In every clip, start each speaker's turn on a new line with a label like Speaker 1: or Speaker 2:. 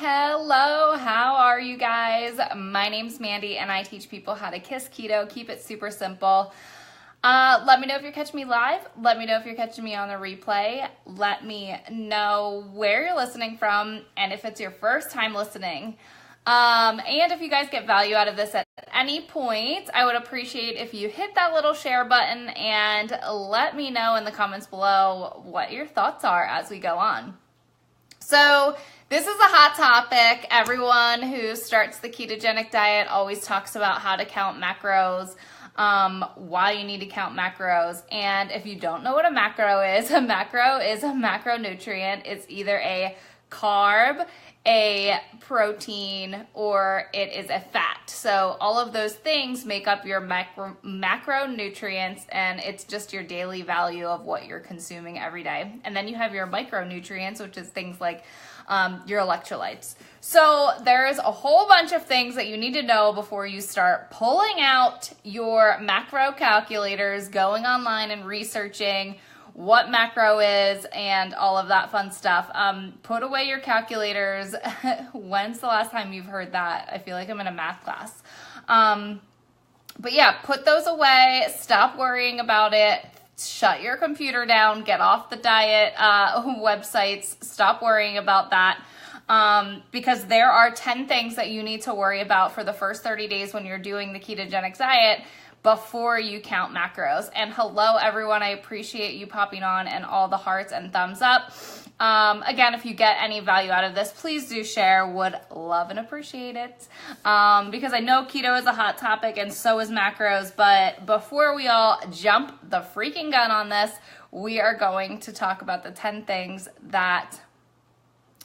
Speaker 1: Hello, how are you guys? My name's Mandy and I teach people how to kiss keto, keep it super simple. Let me know if you're catching me live. Let me know if you're catching me on the replay. Let me know where you're listening from and if it's your first time listening. And if you guys get value out of this at any point, I would appreciate if you hit that little share button and let me know in the comments below what your thoughts are as we go on. So this is a hot topic. Everyone who starts the ketogenic diet always talks about how to count macros, why you need to count macros. And if you don't know what a macro is a macronutrient. It's either a carb, a protein, or it is a fat. So all of those things make up your macronutrients, and it's just your daily value of what you're consuming every day. And then you have your micronutrients, which is things like your electrolytes. So there's a whole bunch of things that you need to know before you start pulling out your macro calculators, going online and researching what macro is and all of that fun stuff. Put away your calculators. When's the last time you've heard that? I feel like I'm in a math class. But yeah, put those away. Stop worrying about it. Shut your computer down. Get off the diet websites. Stop worrying about that. Because there are 10 things that you need to worry about for the first 30 days when you're doing the ketogenic diet before you count macros. And hello everyone, I appreciate you popping on and all the hearts and thumbs up. Again, if you get any value out of this, please do share. Would love and appreciate it. Because I know keto is a hot topic and so is macros, but before we all jump the freaking gun on this, we are going to talk about the 10 things that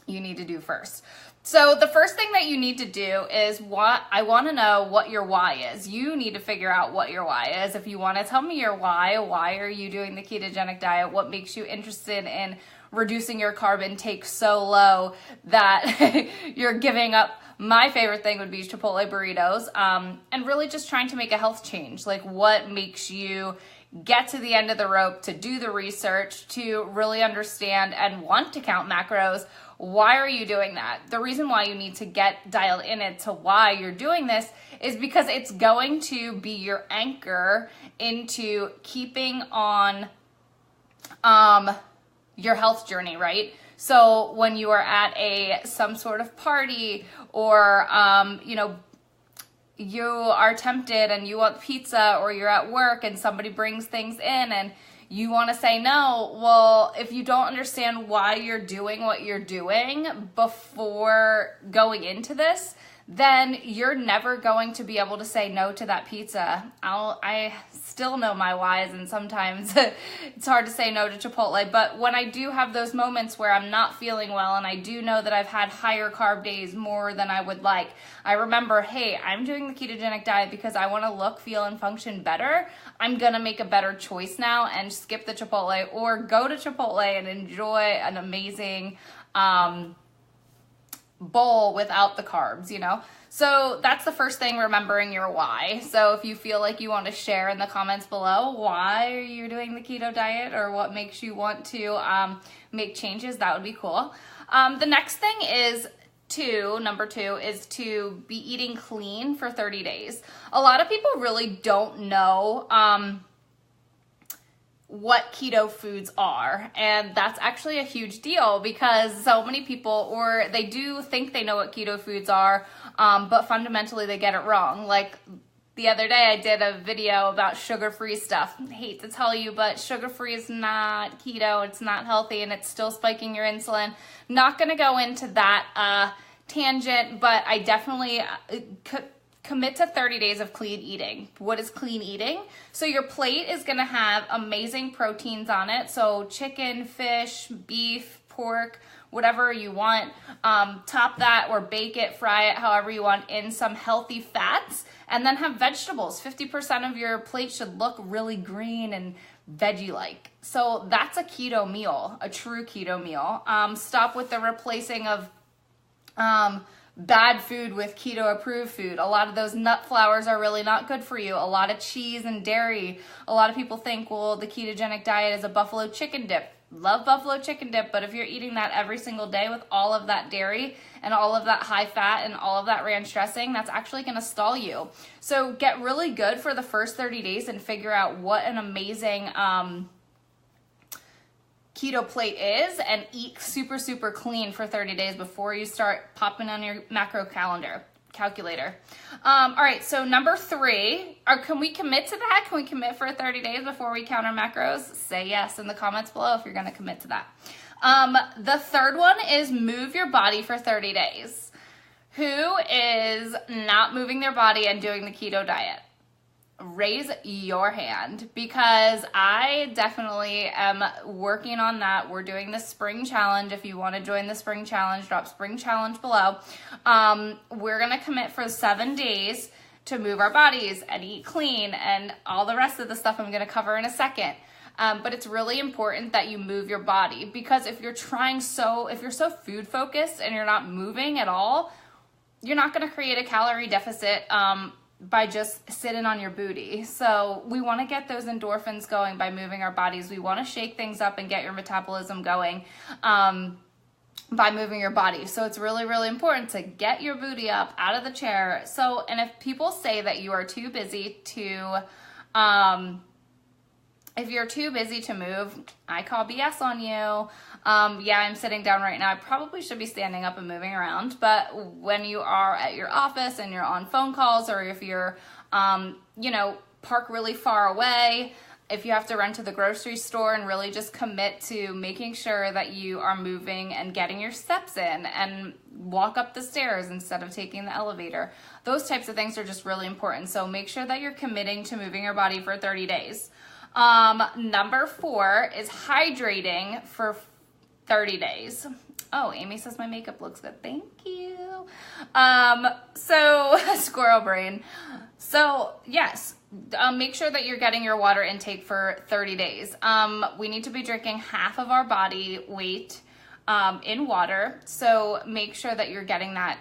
Speaker 1: you need to do first. So the first thing that you need to do is I want to know what your why is. You need to figure out what your why is. If you want to tell me your why are you doing the ketogenic diet? What makes you interested in reducing your carb intake so low that you're giving up? My favorite thing would be Chipotle burritos, and really just trying to make a health change. Like, what makes you get to the end of the rope to do the research, to really understand and want to count macros? Why are you doing that? The reason why you need to get dialed in into why you're doing this is because it's going to be your anchor into keeping on your health journey, right? So when you are at some sort of party, or you are tempted and you want pizza, or you're at work and somebody brings things in and you want to say no. Well, if you don't understand why you're doing what you're doing before going into this, then you're never going to be able to say no to that pizza. I still know my whys, and sometimes it's hard to say no to Chipotle, but when I do have those moments where I'm not feeling well and I do know that I've had higher carb days more than I would like, I remember, hey, I'm doing the ketogenic diet because I want to look, feel, and function better. I'm going to make a better choice now and skip the Chipotle, or go to Chipotle and enjoy an amazing bowl without the carbs, So that's the first thing, remembering your why. So if you feel like you want to share in the comments below why are you doing the keto diet, or what makes you want to make changes, that would be cool. The next thing is number two is to be eating clean for 30 days. A lot of people really don't know what keto foods are, and that's actually a huge deal, because so many people, or they do think they know what keto foods are, but fundamentally they get it wrong. Like the other day I did a video about sugar-free stuff. I hate to tell you, but sugar-free is not keto. It's not healthy, and it's still spiking your insulin. Not going to go into that tangent, but I definitely commit to 30 days of clean eating. What is clean eating? So your plate is going to have amazing proteins on it. So chicken, fish, beef, pork, whatever you want. Top that or bake it, fry it, however you want, in some healthy fats. And then have vegetables. 50% of your plate should look really green and veggie-like. So that's a keto meal, a true keto meal. Stop with the replacing of bad food with keto approved food. A lot of those nut flours are really not good for you. A lot of cheese and dairy. A lot of people think, well, the ketogenic diet is a buffalo chicken dip. love buffalo chicken dip, but if you're eating that every single day with all of that dairy and all of that high fat and all of that ranch dressing, that's actually going to stall you. So get really good for the first 30 days and figure out what an amazing keto plate is, and eat super, super clean for 30 days before you start popping on your macro calculator. All right, so number 3, can we commit to that? Can we commit for 30 days before we count our macros? Say yes in the comments below if you're going to commit to that. The third one is move your body for 30 days. Who is not moving their body and doing the keto diet? Raise your hand, because I definitely am working on that. We're doing the spring challenge. If you want to join the spring challenge, drop spring challenge below. We're going to commit for 7 days to move our bodies and eat clean and all the rest of the stuff I'm going to cover in a second. But it's really important that you move your body, because if you're so food focused and you're not moving at all, you're not going to create a calorie deficit by just sitting on your booty. So we want to get those endorphins going by moving our bodies. We want to shake things up and get your metabolism going by moving your body. So it's really, really important to get your booty up out of the chair. So, and if people say that you are too busy to, if you're too busy to move, I call BS on you. Yeah, I'm sitting down right now. I probably should be standing up and moving around. But when you are at your office and you're on phone calls, or if you're, park really far away, if you have to run to the grocery store, and really just commit to making sure that you are moving and getting your steps in and walk up the stairs instead of taking the elevator. Those types of things are just really important. So make sure that you're committing to moving your body for 30 days. Number 4 is hydrating for 30 days. Oh, Amy says my makeup looks good. Thank you. So squirrel brain. So yes, make sure that you're getting your water intake for 30 days. We need to be drinking half of our body weight in water. So make sure that you're getting that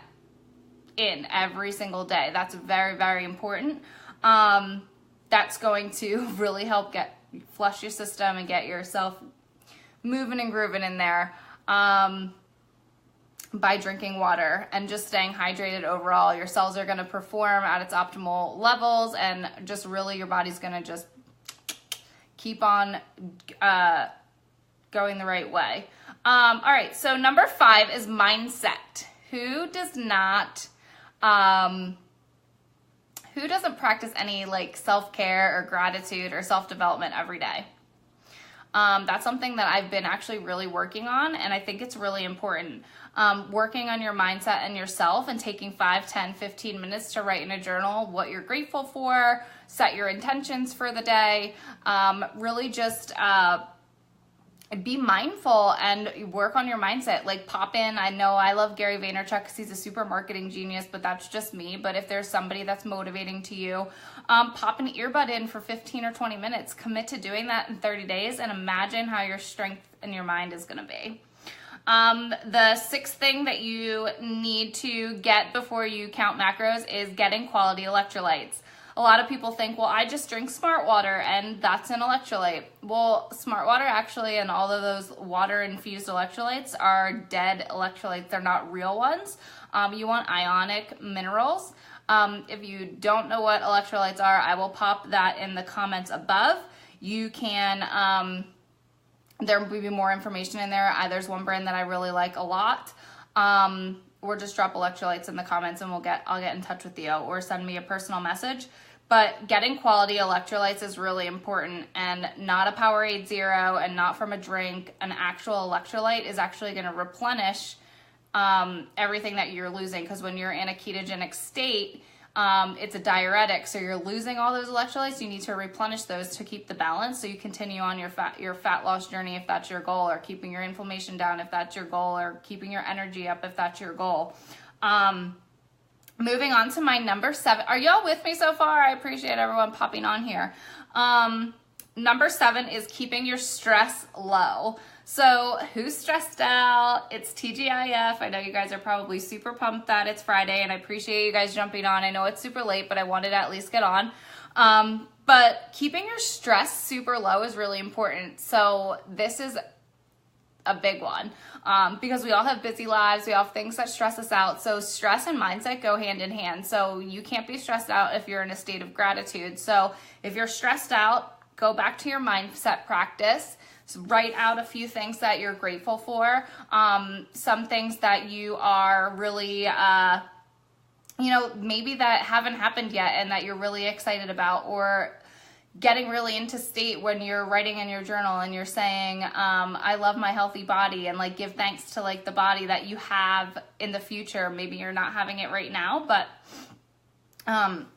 Speaker 1: in every single day. That's very, very important. That's going to really help flush your system and get yourself moving and grooving in there by drinking water and just staying hydrated overall. Your cells are going to perform at its optimal levels, and just really your body's going to just keep on going the right way. All right, so number 5 is mindset. Who doesn't practice any self-care or gratitude or self-development every day? That's something that I've been actually really working on, and I think it's really important. Working on your mindset and yourself, and taking 5, 10, 15 minutes to write in a journal what you're grateful for, set your intentions for the day, really just be mindful and work on your mindset. Pop in. I know I love Gary Vaynerchuk because he's a super marketing genius, but that's just me. But if there's somebody that's motivating to you, pop an earbud in for 15 or 20 minutes. Commit to doing that in 30 days and imagine how your strength in your mind is going to be. The 6th thing that you need to get before you count macros is getting quality electrolytes. A lot of people think, well, I just drink Smart Water and that's an electrolyte. Well, Smart Water actually, and all of those water-infused electrolytes are dead electrolytes. They're not real ones. You want ionic minerals. If you don't know what electrolytes are, I will pop that in the comments above. You can, there will be more information in there. There's one brand that I really like a lot. Or just drop electrolytes in the comments and I'll get in touch with you, or send me a personal message. But getting quality electrolytes is really important, and not a Powerade Zero and not from a drink. An actual electrolyte is actually going to replenish everything that you're losing, because when you're in a ketogenic state, it's a diuretic, so you're losing all those electrolytes. You need to replenish those to keep the balance, so you continue on your fat loss journey if that's your goal, or keeping your inflammation down if that's your goal, or keeping your energy up if that's your goal. Moving on to my number 7. Are y'all with me so far? I appreciate everyone popping on here. Number 7 is keeping your stress low. So who's stressed out? It's TGIF. I know you guys are probably super pumped that it's Friday, and I appreciate you guys jumping on. I know it's super late, but I wanted to at least get on. But keeping your stress super low is really important. So this is a big one, because we all have busy lives. We all have things that stress us out. So stress and mindset go hand in hand. So you can't be stressed out if you're in a state of gratitude. So if you're stressed out, go back to your mindset practice. So write out a few things that you're grateful for. Some things that you are really, maybe that haven't happened yet and that you're really excited about, or getting really into state when you're writing in your journal and you're saying, I love my healthy body, and like give thanks to like the body that you have in the future. Maybe you're not having it right now, but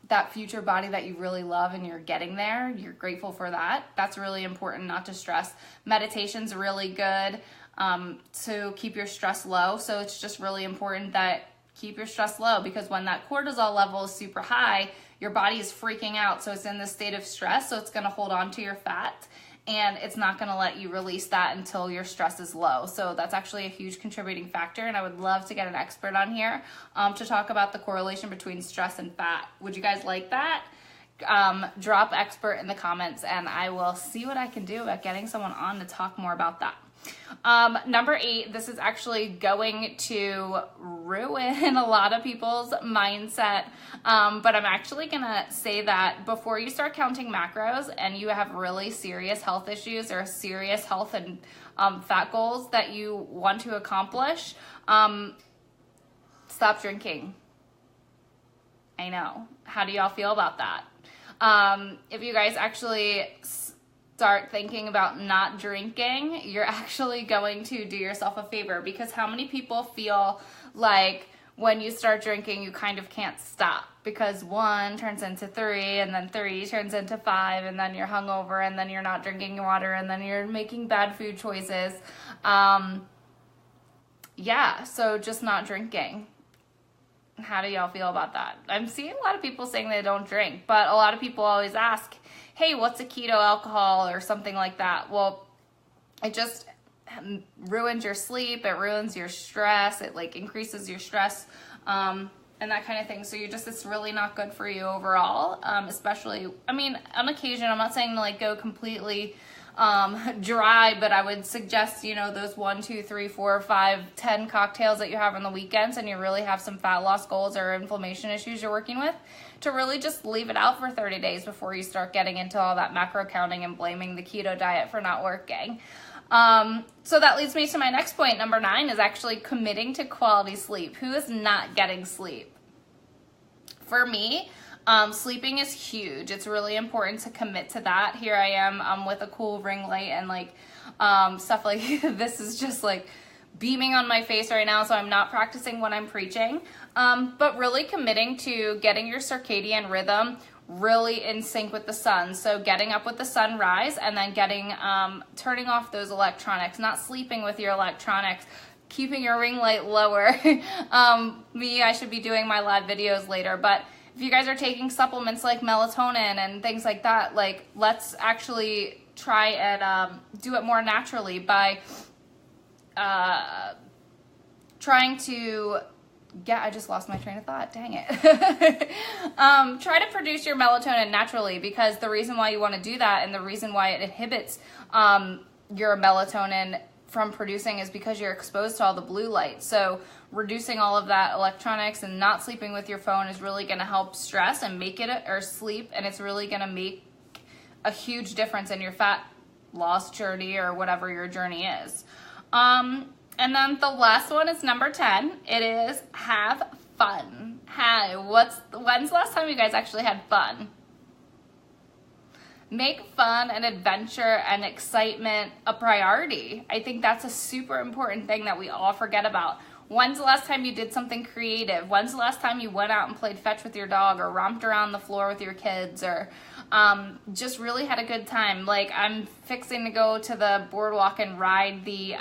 Speaker 1: that future body that you really love and you're getting there, you're grateful for that. That's really important not to stress. Meditation's really good to keep your stress low. So it's just really important that keep your stress low, because when that cortisol level is super high, your body is freaking out. So it's in this state of stress. So it's going to hold on to your fat, and it's not going to let you release that until your stress is low. So that's actually a huge contributing factor. And I would love to get an expert on here to talk about the correlation between stress and fat. Would you guys like that? Drop expert in the comments, and I will see what I can do about getting someone on to talk more about that. Number 8, this is actually going to ruin a lot of people's mindset, but I'm actually gonna say that before you start counting macros and you have really serious health issues or serious health and fat goals that you want to accomplish, stop drinking. I know. How do y'all feel about that? If you guys actually start thinking about not drinking, you're actually going to do yourself a favor, because how many people feel like when you start drinking, you kind of can't stop, because 1 turns into 3, and then 3 turns into 5, and then you're hungover, and then you're not drinking water, and then you're making bad food choices. Yeah, so just not drinking. How do y'all feel about that? I'm seeing a lot of people saying they don't drink, but a lot of people always ask, hey, what's a keto alcohol or something like that? Well, it just ruins your sleep. It ruins your stress. It like increases your stress and that kind of thing. So it's really not good for you overall, especially, I mean, on occasion, I'm not saying to like go completely dry, but I would suggest, those 1, 2, 3, 4, 5, 10 cocktails that you have on the weekends, and you really have some fat loss goals or inflammation issues you're working with, to really just leave it out for 30 days before you start getting into all that macro counting and blaming the keto diet for not working. So that leads me to my next point. Number 9 is actually committing to quality sleep. Who is not getting sleep? For me, sleeping is huge. It's really important to commit to that. Here I am with a cool ring light and like stuff like this is just like beaming on my face right now, so I'm not practicing when I'm preaching. But really committing to getting your circadian rhythm really in sync with the sun. So getting up with the sunrise and then getting turning off those electronics, not sleeping with your electronics, keeping your ring light lower. I should be doing my live videos later, but if you guys are taking supplements like melatonin and things like that, like let's actually try and do it more naturally by trying to I just lost my train of thought, dang it. Try to produce your melatonin naturally, because the reason why you want to do that and the reason why it inhibits your melatonin from producing is because you're exposed to all the blue light. So reducing all of that electronics and not sleeping with your phone is really going to help stress and make it, or sleep, and it's really going to make a huge difference in your fat loss journey or whatever your journey is. And then the last one is number 10. It is have fun. When's the last time you guys actually had fun? Make fun and adventure and excitement a priority. I think that's a super important thing that we all forget about. When's the last time you did something creative? When's the last time you went out and played fetch with your dog, or romped around the floor with your kids, or just really had a good time? Like, I'm fixing to go to the boardwalk and ride the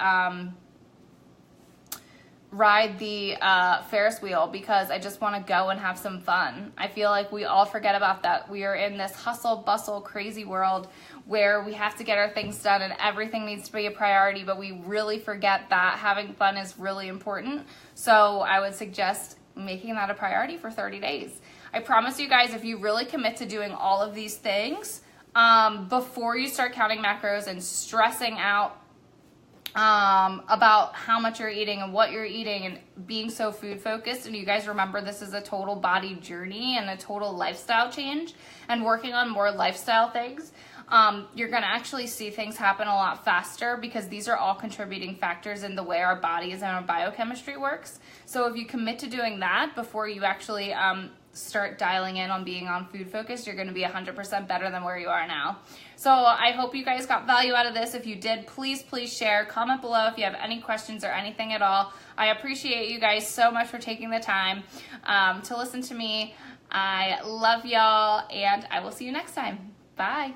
Speaker 1: Ferris wheel, because I just want to go and have some fun. I feel like we all forget about that. We are in this hustle bustle crazy world where we have to get our things done and everything needs to be a priority, but we really forget that having fun is really important. So I would suggest making that a priority for 30 days. I promise you guys, if you really commit to doing all of these things before you start counting macros and stressing out about how much you're eating and what you're eating and being so food focused. And you guys remember, this is a total body journey and a total lifestyle change, and working on more lifestyle things. You're going to actually see things happen a lot faster, because these are all contributing factors in the way our bodies and our biochemistry works. So if you commit to doing that before you actually start dialing in on being on food focused, you're going to be 100% better than where you are now. So I hope you guys got value out of this. If you did, please share, comment below if you have any questions or anything at all. I appreciate you guys so much for taking the time to listen to me. I love y'all, and I will see you next time. Bye.